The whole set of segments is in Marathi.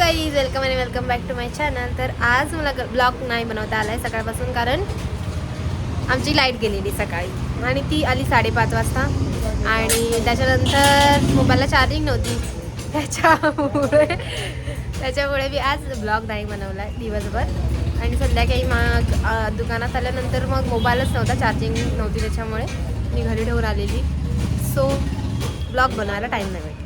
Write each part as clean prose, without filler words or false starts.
गाईज, वेलकम आणि welcome back to my channel. तर आज मला ब्लॉग नाही बनवता आला आहे सकाळपासून, कारण आमची लाईट गेलेली सकाळी आणि ती आली 5:30 वाजता. आणि त्याच्यानंतर मोबाईलला चार्जिंग नव्हती, त्याच्यामुळे मी आज ब्लॉग नाही बनवला आहे दिवसभर. आणि संध्याकाळी मग दुकानात आल्यानंतर मग मोबाईलच नव्हता, चार्जिंग नव्हती, त्याच्यामुळे मी घरी ठेवून आलेली. सो ब्लॉग बनवायला टाईम नाही भेटला.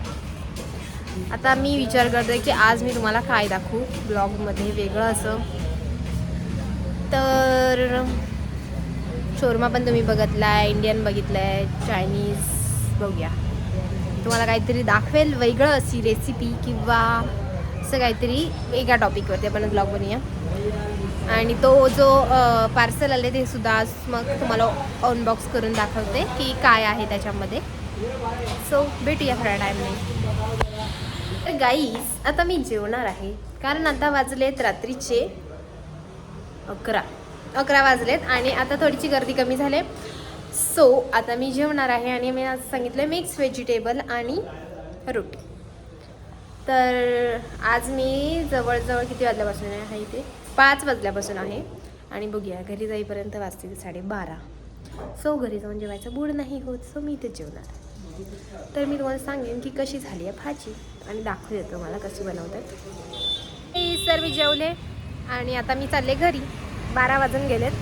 आता मी विचार करते की आज मी तुम्हाला काय दाखवू ब्लॉगमध्ये वेगळं असं. तर शोरमा पण तुम्ही बघितला आहे, इंडियन बघितलं आहे, चायनीज बघूया. तुम्हाला काहीतरी दाखवेल वेगळं अशी रेसिपी किंवा असं काहीतरी वेगळ्या टॉपिकवरती आपण ब्लॉग बनवूया. आणि तो जो पार्सल आले ते सुद्धा आज मग तुम्हाला अनबॉक्स करून दाखवते की काय आहे त्याच्यामध्ये. सो भेटूया थोड्या टाईमने. तर गाईस, आता मी जेवणार आहे, कारण आता वाजलेत रात्रीचे 11 वाजलेत आणि आता थोडीशी गर्दी कमी झाली. सो आता मी जेवणार आहे आणि मी आज सांगितलं मिक्स व्हेजिटेबल आणि रोटी. तर आज मी जवळजवळ किती वाजल्यापासून आहे इथे, 5 वाजल्यापासून आहे. आणि बघूया घरी जाईपर्यंत वाजतील 12:30. सो घरी जाऊन जेवायचं मूड नाही होत, सो मी इथेच जेवणार. तर मी तुम्हाला सांगेन की कशी झाली आहे भाजी आणि दाखवू देतो मला कशी बनवतात. सर मी जेवले आणि आता मी चालले घरी. 12 वाजून गेलेत.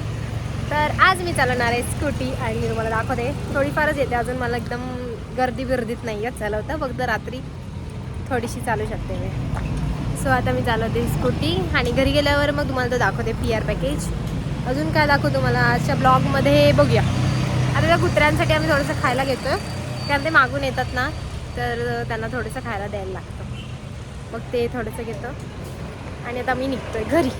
तर आज मी चालवणार आहे स्कूटी आणि मी तुम्हाला दाखवते. थोडीफारच येते अजून मला, एकदम गर्दीत नाही आहे चालवता, फक्त रात्री थोडीशी चालू शकते मी. सो आता मी चालवते स्कूटी आणि घरी गेल्यावर मग तुम्हाला तो दाखवते PR पॅकेज. अजून काय दाखवतो तुम्हाला आजच्या ब्लॉगमध्ये बघूया. आता त्या कुत्र्यांसाठी आम्ही थोडंसं खायला घेतो, कारण ते मागून येतात ना, तर त्यांना थोडंसं खायला द्यायला लागतं. मग ते थोडंसं घेतो आणि आता मी निघतोय घरी.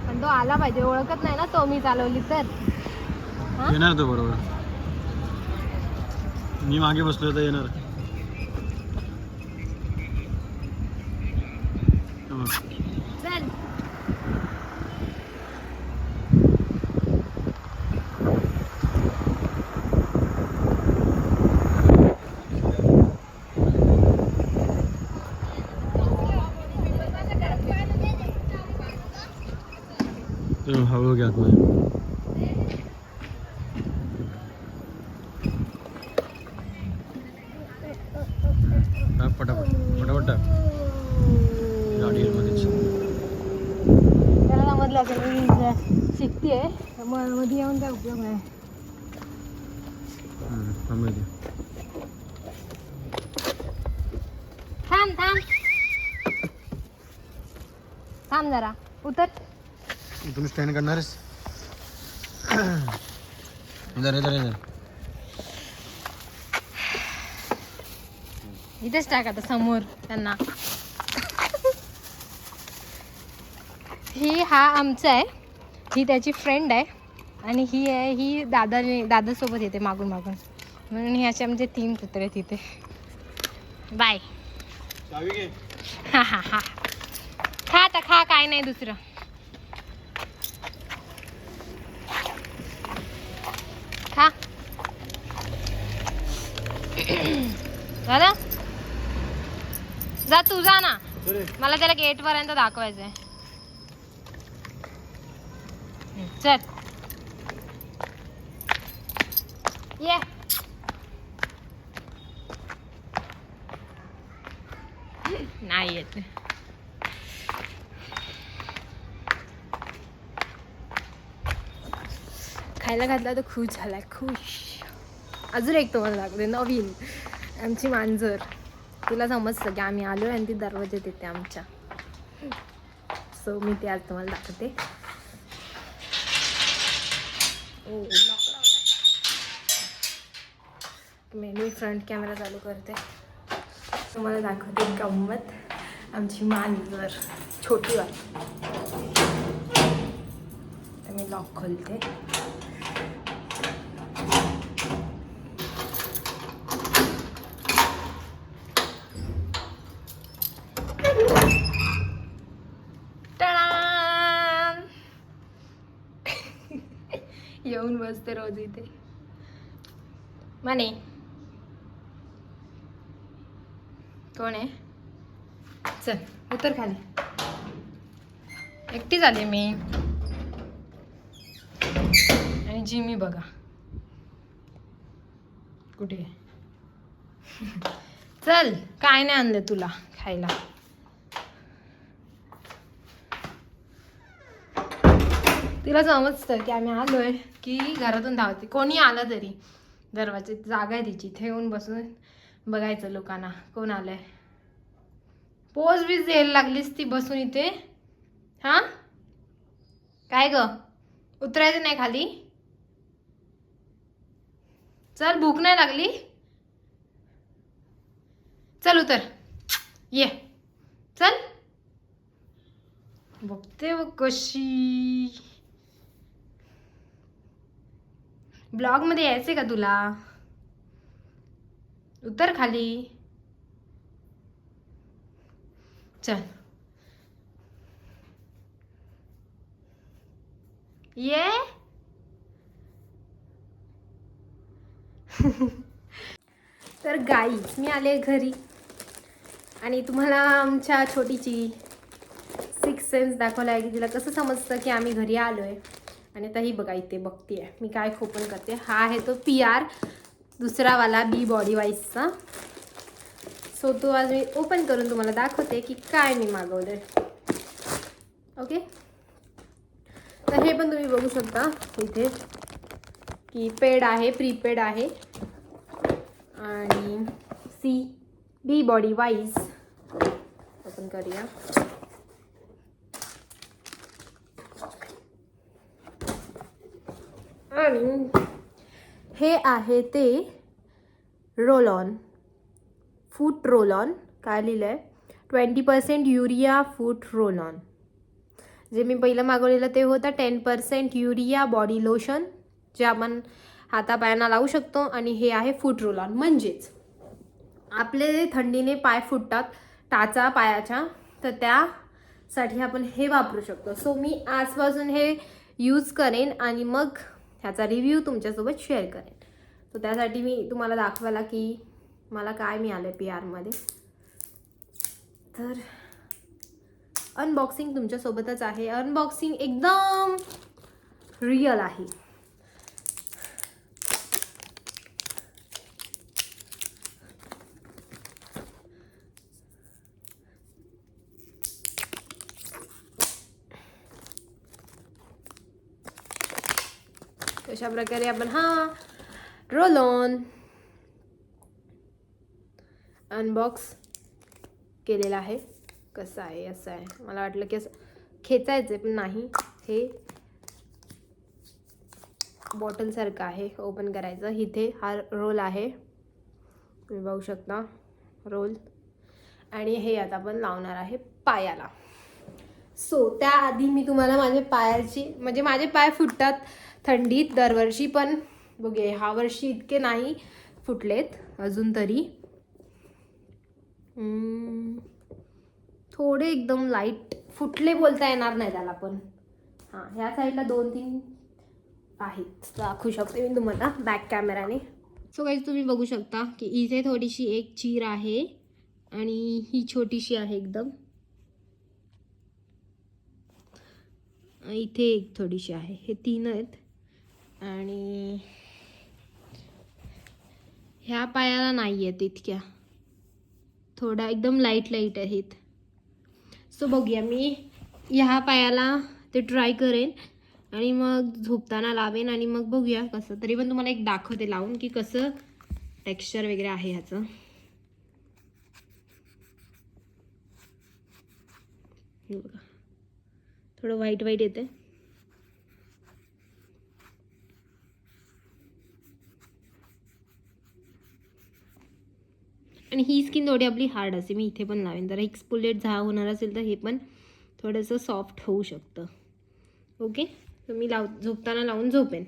पण तो आला पाहिजे, ओळखत नाही ना तो मी चालवली तर. येणार तो बरोबर. मी मागे बसलो तर येणार. चल हळू घ्या पटापट पटापट गाडीमध्येच. त्याला समजलं असेल मी शिकते, मग मध्ये येऊन काय उपयोग नाही. थांब थांब थांब जरा, उतर. तुम्ही स्टँड करणारच. इथेच टाक आता समोर त्यांना. हा आमचा आहे, ही त्याची फ्रेंड आहे आणि ही आहे, ही दादासोबत येते मागून मागून, म्हणून हे असे आमचे 3 कुत्रे तिथे. बाय. हा हा हा, खा आता खा, काय नाही दुसरं. खा दादा, जा तू, जा ना, मला त्याला गेट पर्यंत दाखवायचंय. चल ये. नाही येत. खायला घातला तर खुश झालाय, खुश. अजून एक तुम्हाला दाखवते नवीन, आमची मांजर. तिला समजतं की आम्ही आलो आणि ती दरवाजा देते आमच्या. सो मी ते आज तुम्हाला दाखवते. मी फ्रंट कॅमेरा चालू करते, तुम्हाला दाखवते गंमत. आमची मांजर छोटी वाली. तर मी लॉक खोलते. येऊन बसते रोज इथे. माने कोण आहे? चल उतर खाली. एकटी झाले मी. आणि जिमी बघा कुठे. चल, काय नाही आणलं तुला खायला. तिला समजतं की आम्ही आलोय की घरातून धावते. कोणी आलं तरी दरवाजे जागा आहे तिची, इथे येऊन बसून बघायचं लोकांना कोण आलंय. पोज बीज द्यायला लागलीस ती बसून इथे. हा काय ग, उतरायचं नाही खाली. चल, भूक नाही लागली. चल उतर, ये चल. बघते बघ कशी. ब्लॉग मध्ये यायचंय का तुला? उतर खाली. चल ये. तर गाईज मी आले घरी आणि तुम्हाला आमच्या छोटीची 6th सेन्स दाखवला आहे की तिला कसं समजतं की आम्ही घरी आलोय. आणि आता ही बघा इथे बघतीये मी काय ओपन करते. हा आहे तो PR दुसरावाला बी बॉडी वाईजचा. सो तो आज मी ओपन करून तुम्हाला दाखवते की काय मी मागवलंय. ओके, तर हे पण तुम्ही बघू शकता इथे की पेड आहे, प्रीपेड आहे. आणि बी बॉडी वाईज ओपन करूया. आणि हे आहे ते roll on, foot roll on. काय लिहिलं आहे? 20% युरिया फूट रोल ऑन. जे मी पहिलं मागवलेलं ते होतं 10% युरिया बॉडी लोशन, जे आपण हातापायांना लावू शकतो. आणि हे आहे फूट रोल ऑन, म्हणजेच आपले थंडीने पाय फुटतात टाचा पायाच्या, तर त्यासाठी आपण हे वापरू शकतो. सो मी आजपासून हे यूज करेन आणि मग ह्याचा रिव्ह्यू तुमच्यासोबत शेअर करेन. सो त्यासाठी मी तुम्हाला दाखवायला की मला काय मिळालं PRमध्ये. तर अनबॉक्सिंग तुमच्यासोबतच आहे. अनबॉक्सिंग एकदम रिअल आहे. अशा प्रकारे आपण हा रोल ऑन अनबॉक्स केलेला आहे. कसं आहे, असं आहे. मला वाटलं की असं खेचायचं पण नाही, हे बॉटलसारखं आहे. ओपन करायचं. इथे हा रोल आहे, तुम्ही बघू शकता रोल. आणि हे आता आपण लावणार आहे पायाला. सो त्याआधी मी तुम्हाला माझे पायाची, म्हणजे माझे पाय फुटतात थंडीत दरवर्षी, पण बघूया ह्या वर्षी इतके नाही फुटलेत अजून तरी. थोडे एकदम लाईट फुटले बोलता येणार नाही त्याला, पण हां ह्या साईडला 2-3 आहेत, दाखवू शकते मी तुम्हाला बॅक कॅमेराने. सो गाईज तुम्ही बघू शकता की इथे थोडीशी एक चीर आहे आणि ही छोटीशी आहे एकदम. इथे एक थोडीशी आहे. हे 3 आहेत. आणि ह्या पायाला नाही आहेत इतक्या, थोडा एकदम लाईट आहेत. सो बघूया, मी ह्या पायाला ते ट्राय करेन आणि मग झोपताना लावेन आणि मग बघूया कसं. तरी पण तुम्हाला एक दाखवते लावून की कसं टेक्स्चर वगैरे आहे ह्याचं. हे बघा थोडं व्हाईट येते. आणि ही स्किन थोडी आपली हार्ड असते. मी इथे पण लावेन. जरा एक्सपोलेट होणार असेल तर हे पण थोडंसं सॉफ्ट होऊ शकतं. ओके, तर मी झोपताना लावून झोपेन.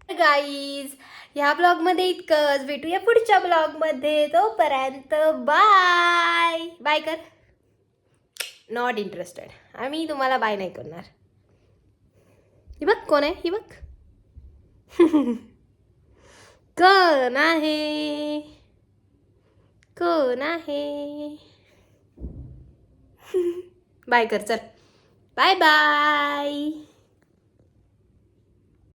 गाईज ह्या ब्लॉगमध्ये इतकंच. भेटूया पुढच्या ब्लॉगमध्ये. तोपर्यंत बाय बाय कर. Not interested. आम्ही तुम्हाला बाय नाही करणार. ही बघ कोण आहे, ही बघ कोण आहे, कोण आहे. बाय कर चल. Bye bye.